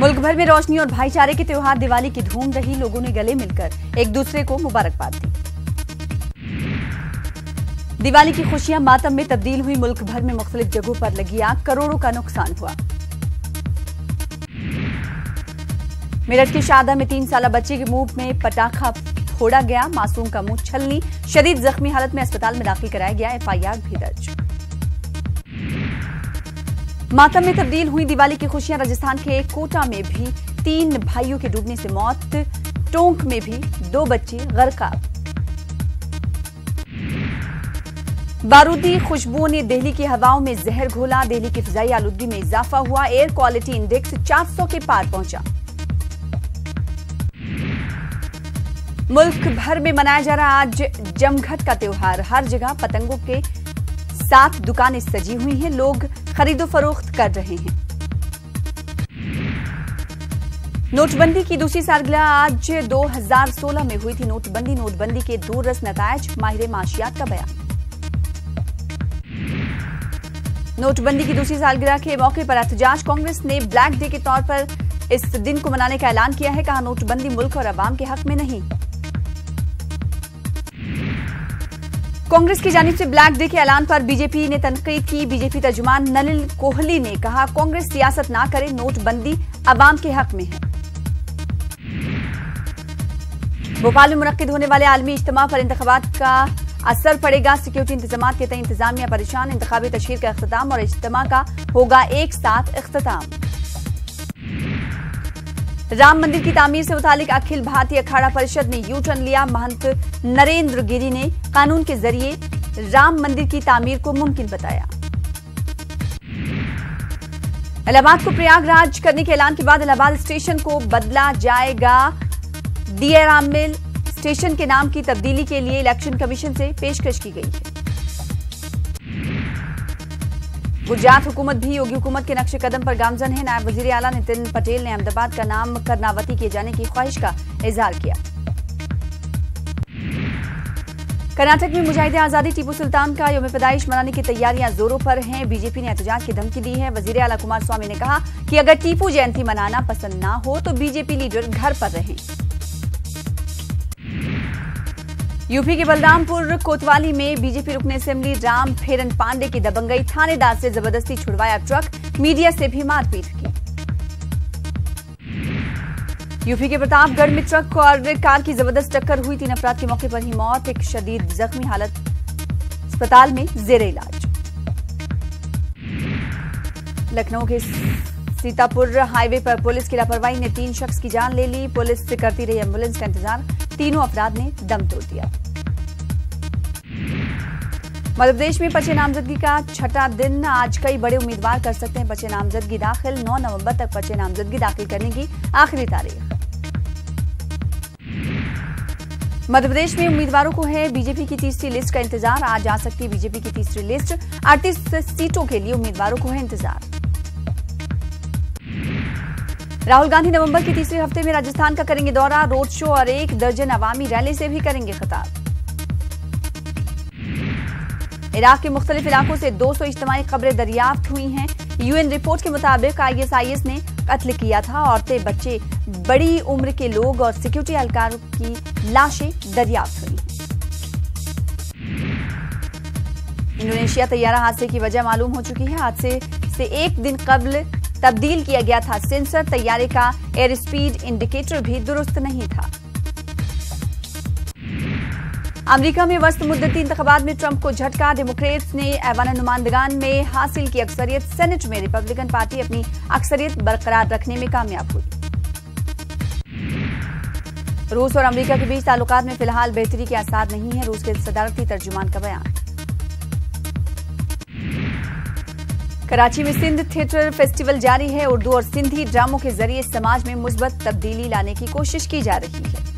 मुल्क भर में रोशनी और भाईचारे के त्योहार दिवाली की धूम रही। लोगों ने गले मिलकर एक दूसरे को मुबारकबाद दी। दिवाली की खुशियां मातम में तब्दील हुई। मुल्क भर में मुख्तलिफ जगहों पर लगी आग, करोड़ों का नुकसान हुआ। मेरठ के शादा में 3 साला बच्चे के मुंह में पटाखा फोड़ा गया। मासूम का मुंह छलनी, शदीद जख्मी हालत में अस्पताल में दाखिल कराया गया। एफआईआर भी दर्ज। मातम में तब्दील हुई दिवाली की खुशियां। राजस्थान के कोटा में भी 3 भाइयों के डूबने से मौत। टोंक में भी 2 बच्चे गर्काब। बारूदी खुशबुओं ने दिल्ली की हवाओं में जहर घोला। दिल्ली की फिजाई आलूदगी में इजाफा हुआ। एयर क्वालिटी इंडेक्स 400 के पार पहुंचा। मुल्क भर में मनाया जा रहा आज जमघट का त्योहार। हर जगह पतंगों के साथ दुकानें सजी हुई हैं। लोग खरीदो फरोख्त कर रहे हैं। नोटबंदी की दूसरी सालगिरह आज 2016 में हुई थी नोटबंदी। नोटबंदी के दूररस नतायज, माहिर माशियात का बयान। नोटबंदी की दूसरी सालगिरह के मौके पर एहतजाज। कांग्रेस ने ब्लैक डे के तौर पर इस दिन को मनाने का ऐलान किया है। कहा, नोटबंदी मुल्क और अवाम के हक में नहीं। कांग्रेस की जानिब से ब्लैक डे के ऐलान पर बीजेपी ने तनकीद की। बीजेपी तर्जुमान नलिन कोहली ने कहा, कांग्रेस सियासत ना करे, नोटबंदी अवाम के हक में है। भोपाल में मुनक्किद होने वाले आलमी इज्तिमा पर इंतखाबात का असर पड़ेगा। सिक्योरिटी इंतजामात के तय इंतजामिया परेशान। इंतखाबी तशहीर का इख्तिताम और इज्तिमा का होगा एक साथ इख्तिताम। राम मंदिर की तामीर से मुतालिक अखिल भारतीय अखाड़ा परिषद ने यू टर्न लिया। महंत नरेंद्र गिरी ने कानून के जरिए राम मंदिर की तामीर को मुमकिन बताया। इलाहाबाद को प्रयागराज करने के ऐलान के बाद इलाहाबाद स्टेशन को बदला जाएगा। डीआर मिल स्टेशन के नाम की तब्दीली के लिए इलेक्शन कमीशन से पेशकश की गई है। गुजरात हुकूमत भी योगी हुकूमत के नक्शे कदम पर गामजन है। नायब वजीर आला नितिन पटेल ने अहमदाबाद का नाम कर्नावती किए जाने की ख्वाहिश का इजहार किया। कर्नाटक में मुजाहिदे आजादी टीपू सुल्तान का यौम पैदाइश मनाने की तैयारियां जोरों पर हैं। बीजेपी ने एहतजाज की धमकी दी है। वजीर आला कुमार स्वामी ने कहा कि अगर टीपू जयंती मनाना पसंद ना हो तो बीजेपी लीडर घर पर रहें। यूपी के बलरामपुर कोतवाली में बीजेपी रुकन असेंबली राम फेरन पांडे की दबंगई। थानेदार से जबरदस्ती छुड़वाया ट्रक। मीडिया से भी मारपीट की। यूपी के प्रतापगढ़ में ट्रक और कार की जबरदस्त टक्कर हुई। 3 अफराद की मौके पर ही मौत। एक शदीद जख्मी हालत अस्पताल में जेरे इलाज। लखनऊ के सीतापुर हाईवे पर पुलिस की लापरवाही ने 3 शख्स की जान ले ली। पुलिस से करती रही एम्बुलेंस का इंतजार। तीनों अफराद ने दम तोड़ दिया। मध्य प्रदेश में पर्चे नामजदगी का 6ठा दिन। आज कई बड़े उम्मीदवार कर सकते हैं पर्चे नामजदगी दाखिल। 9 नवंबर तक पर्चे नामजदगी दाखिल करने की आखिरी तारीख। मध्य प्रदेश में उम्मीदवारों को है बीजेपी की तीसरी लिस्ट का इंतजार। आज आ सकती है बीजेपी की तीसरी लिस्ट। 38 सीटों के लिए उम्मीदवारों को है इंतजार। राहुल गांधी नवंबर के तीसरे हफ्ते में राजस्थान का करेंगे दौरा। रोड शो और 1 दर्जन अवामी रैली से भी करेंगे खिताब। इराक के मुख्तलिफ इलाकों से 200 इज्तिमाई खबरें दरियाफ्त हुई हैं। यूएन रिपोर्ट के मुताबिक ISIS ने कत्ल किया था। औरतें, बच्चे, बड़ी उम्र के लोग और सिक्योरिटी एहलकारों की लाशें दरियाफ्त हुई। इंडोनेशिया तैयारा हादसे की वजह मालूम हो चुकी है। हादसे से 1 दिन कबल तब्दील किया गया था सेंसर। तैयारे का एयर स्पीड इंडिकेटर भी दुरुस्त नहीं था। अमेरिका में वस्त मुद्दती इंतखाबात में ट्रंप को झटका। डेमोक्रेट्स ने ऐवान नुमाइंदगान में हासिल की अक्सरियत। सेनेट में रिपब्लिकन पार्टी अपनी अक्सरियत बरकरार रखने में कामयाब हुई। रूस और अमेरिका के बीच ताल्लुकात में फिलहाल बेहतरी के आसार नहीं है। रूस के सदारती तर्जुमान का बयान। कराची में सिंध थिएटर फेस्टिवल जारी है। उर्दू और सिंधी ड्रामों के जरिए समाज में मुस्बत तब्दीली लाने की कोशिश की जा रही है।